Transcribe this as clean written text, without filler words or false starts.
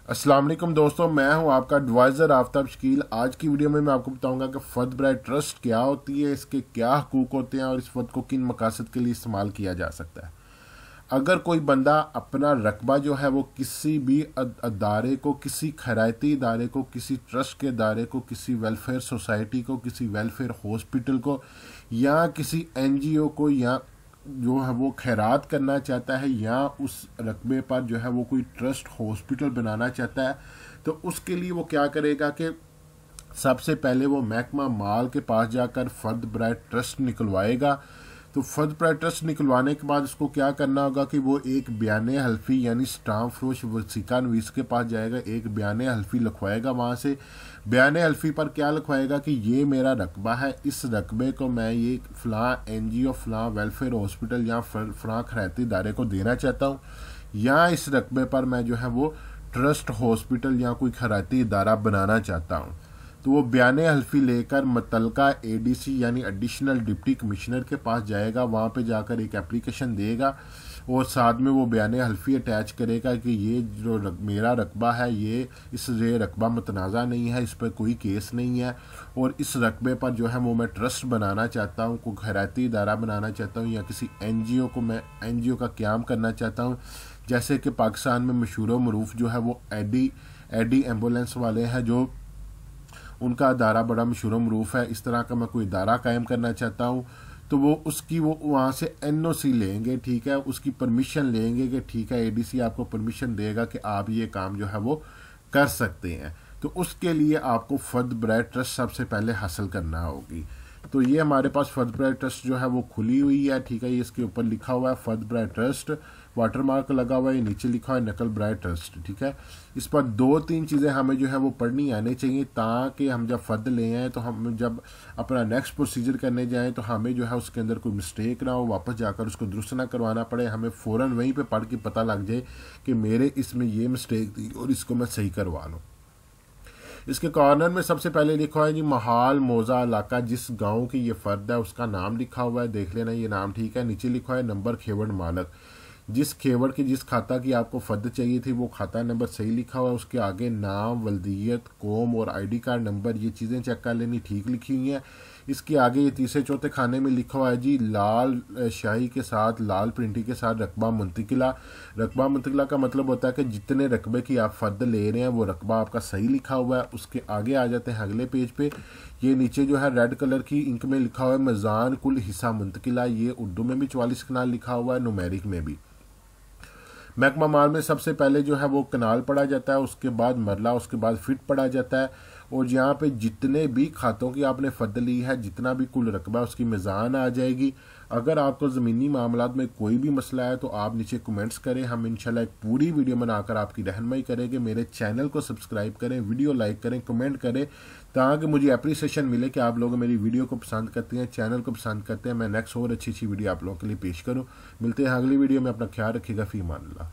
अस्सलाम वालेकुम दोस्तों, मैं हूं आपका एडवाइज़र आफ्ताब शकील। आज की वीडियो में मैं आपको बताऊंगा कि फ़र्द बराए ट्रस्ट क्या होती है, इसके क्या हकूक़ होते हैं और इस फ़र्द को किन मकासद के लिए इस्तेमाल किया जा सकता है। अगर कोई बंदा अपना रकबा जो है वो किसी भी अदारे को, किसी खैराती इदारे को, किसी ट्रस्ट के इदारे को, किसी वेलफेयर सोसाइटी को, किसी वेलफेयर हॉस्पिटल को या किसी NGO को या जो है वो खैरात करना चाहता है या उस रकबे पर जो है वो कोई ट्रस्ट हॉस्पिटल बनाना चाहता है, तो उसके लिए वो क्या करेगा कि सबसे पहले वो महकमा माल के पास जाकर फ़र्द बराए ट्रस्ट निकलवाएगा। तो फ़र्द बराए ट्रस्ट निकलवाने के बाद उसको क्या करना होगा कि वो एक बयान हल्फी यानी स्टाम्प फरोश वसीका नवीस के पास जाएगा, एक बयान हल्फी लिखवाएगा। वहाँ से बयान हल्फी पर क्या लिखवाएगा कि ये मेरा रकबा है, इस रकबे को मैं ये फ़लाँ NGO, फ़लाँ वेलफेयर हॉस्पिटल या फ़लाँ खैराती इदारे को देना चाहता हूँ, या इस रकबे पर मैं जो है वो ट्रस्ट हॉस्पिटल या कोई खैराती इदारा बनाना चाहता हूँ। तो वो बयान हल्फी लेकर मुतलका ADC यानी एडिशनल डिप्टी कमिश्नर के पास जाएगा, वहाँ पे जाकर एक एप्लीकेशन देगा और साथ में वो बयान हल्फी अटैच करेगा कि ये जो मेरा रकबा है ये रकबा मुतनाज़ा नहीं है, इस पर कोई केस नहीं है और इस रकबे पर जो है वो मैं ट्रस्ट बनाना चाहता हूँ, कोई खैराती इदारा बनाना चाहता हूँ या किसी NGO को मैं NGO का क़याम करना चाहता हूँ। जैसे कि पाकिस्तान में मशहूर मरूफ जो है वो एडी एम्बुलेंस वाले हैं, जो उनका इदारा बड़ा मशहूर मरूफ है। इस तरह का मैं कोई इदारा कायम करना चाहता हूँ, तो वो वहाँ से NOC लेंगे, ठीक है, उसकी परमिशन लेंगे कि ठीक है ADC आपको परमिशन देगा कि आप ये काम जो है वो कर सकते हैं। तो उसके लिए आपको फ़र्द बराए ट्रस्ट सबसे पहले हासिल करना होगी। तो ये हमारे पास फ़र्द बराए ट्रस्ट जो है वो खुली हुई है, ठीक है। ये इसके ऊपर लिखा हुआ है फ़र्द बराए ट्रस्ट, वाटर मार्क लगा हुआ है, ये नीचे लिखा हुआ है नकल बराए ट्रस्ट, ठीक है। इस पर 2-3 चीज़ें हमें जो है वो पढ़नी आनी चाहिए, ताकि हम जब फ़र्द ले आएँ तो हम जब अपना नेक्स्ट प्रोसीजर करने जाएँ तो हमें जो है उसके अंदर कोई मिस्टेक ना हो, वापस जाकर उसको दुरुस्त ना करवाना पड़े, हमें फ़ौरन वहीं पर पढ़ के पता लग जाए कि मेरे इसमें ये मिस्टेक थी और इसको मैं सही करवा लूँ। इसके कॉर्नर में सबसे पहले लिखा है जी महाल मौजा इलाका, जिस गांव की ये फ़र्द है उसका नाम लिखा हुआ है, देख लेना ये नाम ठीक है। नीचे लिखा है नंबर खेवड़ मालक, जिस खेवड़ की जिस खाता की आपको फ़र्द चाहिए थी वो खाता नंबर सही लिखा हुआ है। उसके आगे नाम, वल्दियत, कौम और ID कार्ड नंबर, ये चीज़ें चेक कर लेनी ठीक लिखी हुई हैं। इसके आगे ये तीसरे चौथे खाने में लिखा हुआ है जी लाल शाही के साथ, लाल प्रिंटिंग के साथ रकबा मुंतकिला। रकबा मुंतकिला का मतलब होता है कि जितने रकबे की आप फ़र्द ले रहे हैं वो रकबा आपका सही लिखा हुआ है। उसके आगे आ जाते हैं अगले पेज पे, ये नीचे जो है रेड कलर की इंक में लिखा हुआ है मज़ान कुल हिस्सा मुंतकिला, ये उर्दू में भी 44 कनाल लिखा हुआ है, नुमेरिक में भी। महकमा माल में सबसे पहले जो है वो कनाल पढ़ा जाता है, उसके बाद मरला, उसके बाद फिट पढ़ा जाता है और यहाँ पे जितने भी खातों की आपने फ़र्द ली है, जितना भी कुल रकबा उसकी मीज़ान आ जाएगी। अगर आपको ज़मीनी मामलात में कोई भी मसला है तो आप नीचे कमेंट्स करें, हम इंशाल्लाह एक पूरी वीडियो बनाकर आपकी रहनुमाई करेंगे। मेरे चैनल को सब्सक्राइब करें, वीडियो लाइक करें, कमेंट करें, ताकि मुझे अप्रिसिएशन मिले कि आप लोग मेरी वीडियो को पसंद करते हैं, चैनल को पसंद करते हैं। मैं नेक्स्ट और अच्छी वीडियो आप लोगों के लिए पेश करूँ। मिलते हैं अगली वीडियो में, अपना ख्याल रखिएगा। फ़ी अमान अल्लाह।